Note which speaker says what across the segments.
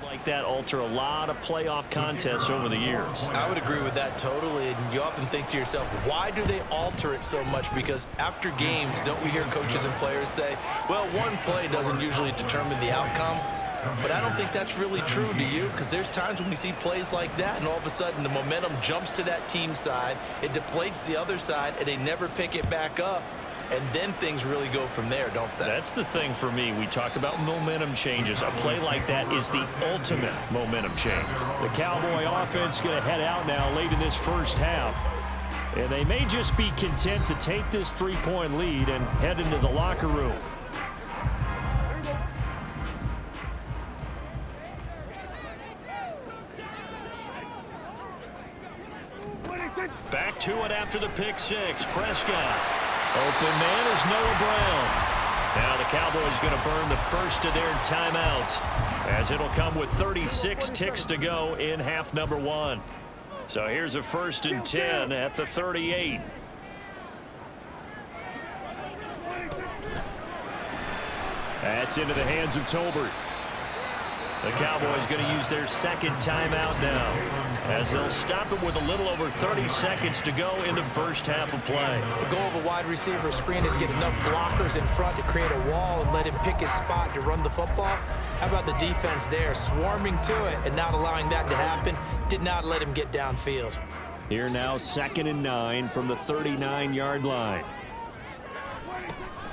Speaker 1: Like that alter a lot of playoff contests over the years.
Speaker 2: I would agree with that totally, and you often think to yourself, why do they alter it so much? Because after games, don't we hear coaches and players say, well, one play doesn't usually determine the outcome? But I don't think that's really true, do you? Because there's times when we see plays like that, and all of a sudden the momentum jumps to that team side, it deflates the other side, and they never pick it back up. And then things really go from there, don't they?
Speaker 1: That's the thing for me. We talk about momentum changes. A play like that is the ultimate momentum change.
Speaker 3: The Cowboy offense going to head out now late in this first half. And they may just be content to take this three-point lead and head into the locker room.
Speaker 1: Back to it after the pick six. Prescott. Open man is Noah Brown. Now the Cowboys going to burn the first of their timeouts, as it'll come with 36 ticks to go in half number one. So here's a 1st and 10 at the 38.
Speaker 3: That's into the hands of Tolbert.
Speaker 1: The Cowboys going to use their second timeout now, as they'll stop it with a little over 30 seconds to go in the first half of play.
Speaker 2: The goal of a wide receiver screen is get enough blockers in front to create a wall and let him pick his spot to run the football. How about the defense there, swarming to it and not allowing that to happen? Did not let him get downfield.
Speaker 3: Here now, 2nd and 9 from the 39-yard line.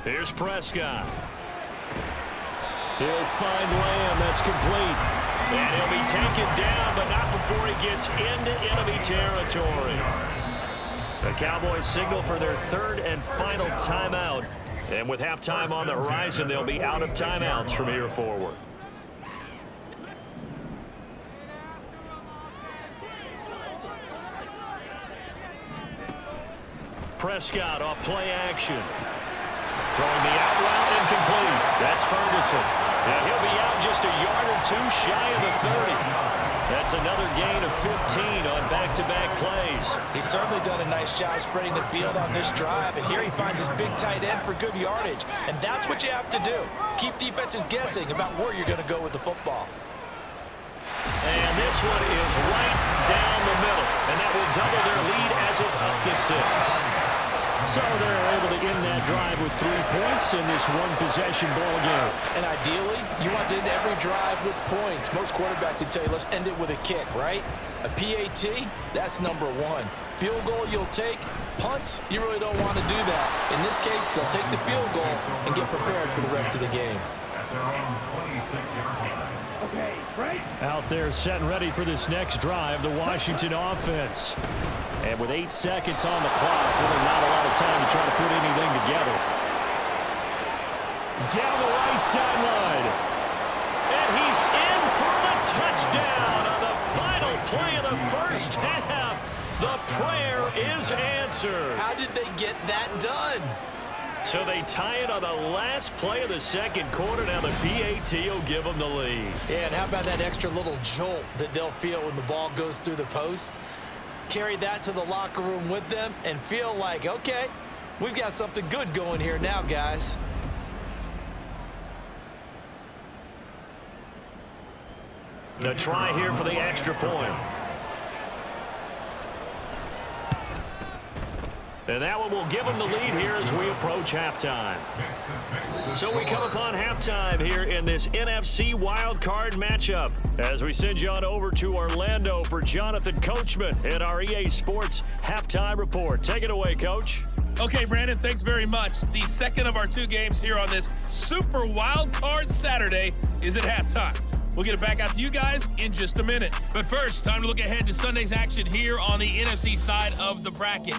Speaker 1: Here's Prescott.
Speaker 3: He'll find Lamb. That's complete.
Speaker 1: And he'll be taken down, but not before he gets into enemy territory. The Cowboys signal for their 3rd and final timeout. And with halftime on the horizon, they'll be out of timeouts from here forward. Prescott off play action. Throwing the out route incomplete. That's Ferguson. And he'll be out just a yard or two shy of the 30. That's another gain of 15 on back-to-back plays.
Speaker 2: He's certainly done a nice job spreading the field on this drive, and here he finds his big tight end for good yardage. And that's what you have to do. Keep defenses guessing about where you're going to go with the football.
Speaker 1: And this one is right down the middle, and that will double their lead as it's up to 6.
Speaker 3: So they're able to end that drive with 3 points in this one-possession ball game.
Speaker 2: And ideally, you want to end every drive with points. Most quarterbacks would tell you, let's end it with a kick, right? A PAT, that's number 1. Field goal you'll take. Punts, you really don't want to do that. In this case, they'll take the field goal and get prepared for the rest of the game.
Speaker 3: Okay, right. Out there set and ready for this next drive, the Washington offense. And with 8 seconds on the clock, really not a lot of time to try to put anything together. Down the right sideline.
Speaker 1: And he's in for the touchdown on the final play of the first half. The prayer is answered.
Speaker 2: How did they get that done?
Speaker 1: So they tie it on the last play of the second quarter. Now the PAT will give them the lead.
Speaker 2: Yeah, and how about that extra little jolt that they'll feel when the ball goes through the posts? Carry that to the locker room with them and feel like, okay, we've got something good going here now, guys.
Speaker 1: A try here for the extra point. And that one will give them the lead here as we approach halftime. So we come upon halftime here in this NFC wildcard matchup as we send you on over to Orlando for Jonathan Coachman in our EA Sports Halftime Report. Take it away, Coach.
Speaker 4: Okay, Brandon, thanks very much. The second of our 2 games here on this Super Wildcard Saturday is at halftime. We'll get it back out to you guys in just a minute. But first, time to look ahead to Sunday's action here on the NFC side of the bracket.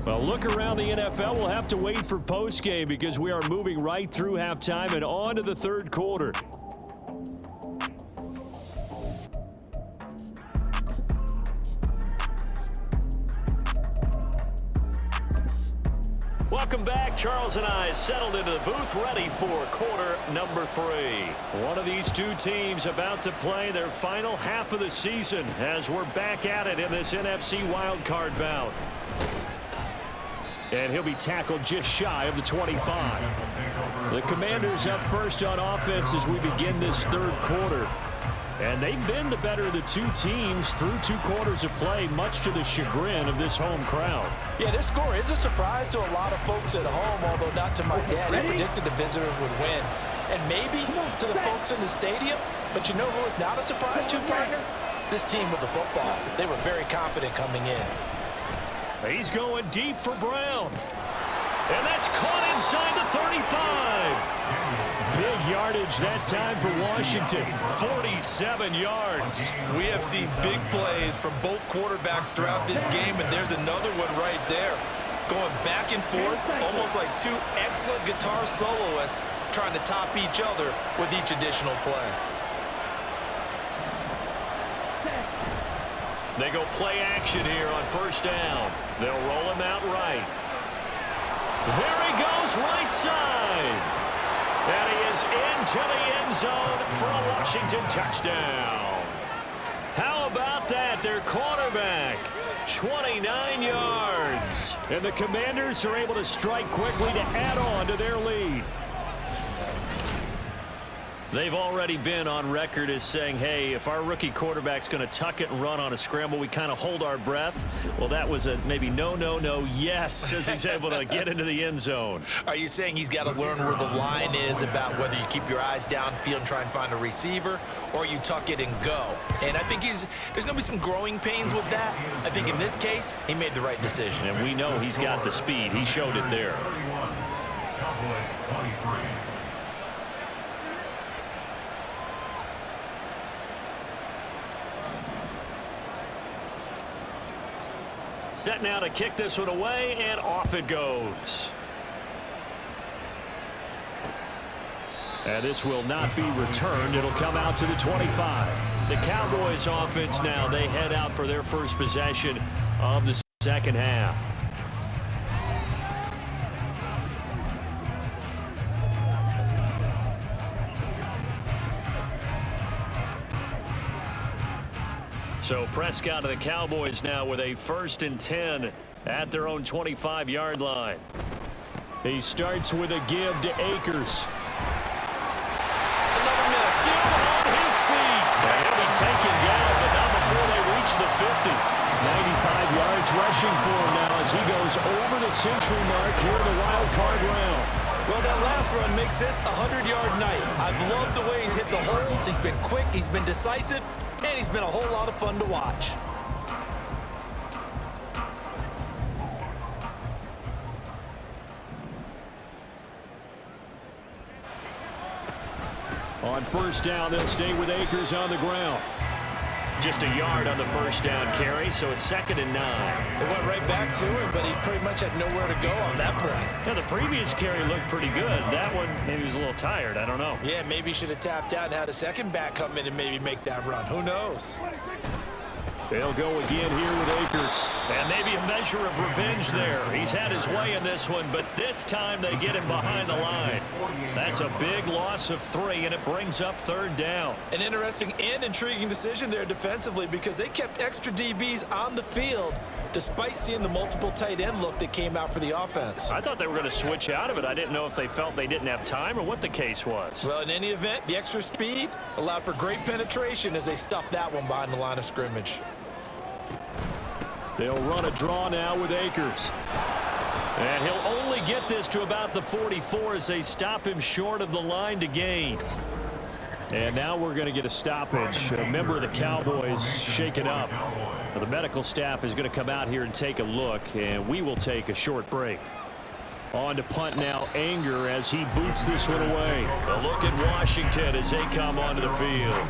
Speaker 3: Well, look around the NFL. We'll have to wait for postgame because we are moving right through halftime and on to the 3rd quarter.
Speaker 1: Welcome back. Charles and I settled into the booth ready for quarter number 3. One of these 2 teams about to play their final half of the season as we're back at it in this NFC wildcard bout.
Speaker 3: And he'll be tackled just shy of the 25. The Commanders up first on offense as we begin this 3rd quarter. And they've been the better of the two teams through 2 quarters of play, much to the chagrin of this home crowd.
Speaker 2: Yeah, this score is a surprise to a lot of folks at home, although not to my dad. He predicted the visitors would win. And maybe to the folks in the stadium. But you know who is not a surprise to, partner? This team with the football. They were very confident coming in.
Speaker 3: He's going deep for Brown. And that's caught inside the 35. Big yardage that time for Washington. 47 yards.
Speaker 2: We have seen big plays from both quarterbacks throughout this game, and there's another one right there. Going back and forth, almost like 2 excellent guitar soloists trying to top each other with each additional play.
Speaker 1: They go play action here on first down. They'll roll him out right. There he goes, right side. And he is into the end zone for a Washington touchdown. How about that? Their quarterback, 29 yards.
Speaker 3: And the Commanders are able to strike quickly to add on to their lead.
Speaker 1: They've already been on record as saying, hey, if our rookie quarterback's going to tuck it and run on a scramble, we kind of hold our breath. Well, that was a maybe no, yes, as he's able to get into the end zone.
Speaker 2: Are you saying he's got to learn where the line is about whether you keep your eyes downfield and try and find a receiver, or you tuck it and go? And I think there's going to be some growing pains with that. I think in this case, he made the right decision.
Speaker 1: And we know he's got the speed. He showed it there.
Speaker 5: Cowboys 23.
Speaker 1: Set now to kick this one away, and off it goes.
Speaker 3: And this will not be returned. It'll come out to the 25.
Speaker 1: The Cowboys offense now, they head out for their first possession of the second half. So Prescott of the Cowboys now with a 1st and 10 at their own 25-yard line.
Speaker 3: He starts with a give to Akers.
Speaker 2: Another miss.
Speaker 1: Still on his feet. And he'll be taken down, but not before they reach the 50.
Speaker 3: 95 yards rushing for him now as he goes over the century mark here in the wild card round.
Speaker 2: Well, that last run makes this a 100-yard night. I've loved the way he's hit the holes. He's been quick. He's been decisive. And he's been a whole lot of fun to watch.
Speaker 3: On first down, they'll stay with Akers on the ground.
Speaker 1: Just a yard on the first down carry, so it's 2nd and 9.
Speaker 2: It went right back to him, but he pretty much had nowhere to go on that play.
Speaker 1: Yeah, the previous carry looked pretty good. That one, maybe he was a little tired. I don't know.
Speaker 2: Yeah, maybe he should have tapped out and had a second back come in and maybe make that run. Who knows?
Speaker 3: They'll go again here with Akers.
Speaker 1: And maybe a measure of revenge there. He's had his way in this one, but this time they get him behind the line. That's a big loss of 3, and it brings up 3rd down.
Speaker 2: An interesting and intriguing decision there defensively because they kept extra DBs on the field despite seeing the multiple tight end look that came out for the offense.
Speaker 1: I thought they were going to switch out of it. I didn't know if they felt they didn't have time or what the case was.
Speaker 2: Well, in any event, the extra speed allowed for great penetration as they stuffed that one behind the line of scrimmage.
Speaker 3: They'll run a draw now with Akers.
Speaker 1: And he'll only get this to about the 44 as they stop him short of the line to gain.
Speaker 3: And now we're going to get a stoppage. A member of the Cowboys shaken up. Now, the medical staff is going to come out here and take a look, and we will take a short break. On to punt now, Anger as he boots this one away.
Speaker 1: A look at Washington as they come onto the field.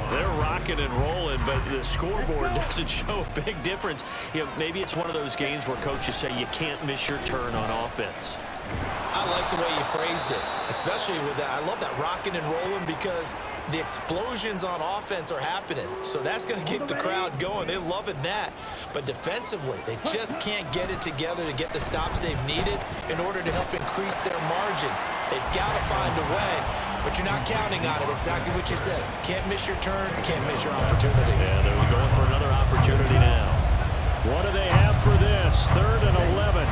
Speaker 1: They're rocking and rolling, but the scoreboard doesn't show a big difference. You know, maybe it's one of those games where coaches say you can't miss your turn on offense.
Speaker 2: I like the way you phrased it, especially with that. I love that rocking and rolling because the explosions on offense are happening. So that's going to keep the crowd going. They're loving that. But defensively, they just can't get it together to get the stops they've needed in order to help increase their margin. They've got to find a way, but you're not counting on it. Exactly what you said. Can't miss your turn, can't miss your opportunity.
Speaker 1: Yeah, they're going for another opportunity now.
Speaker 3: What do they have for this? 3rd and 11.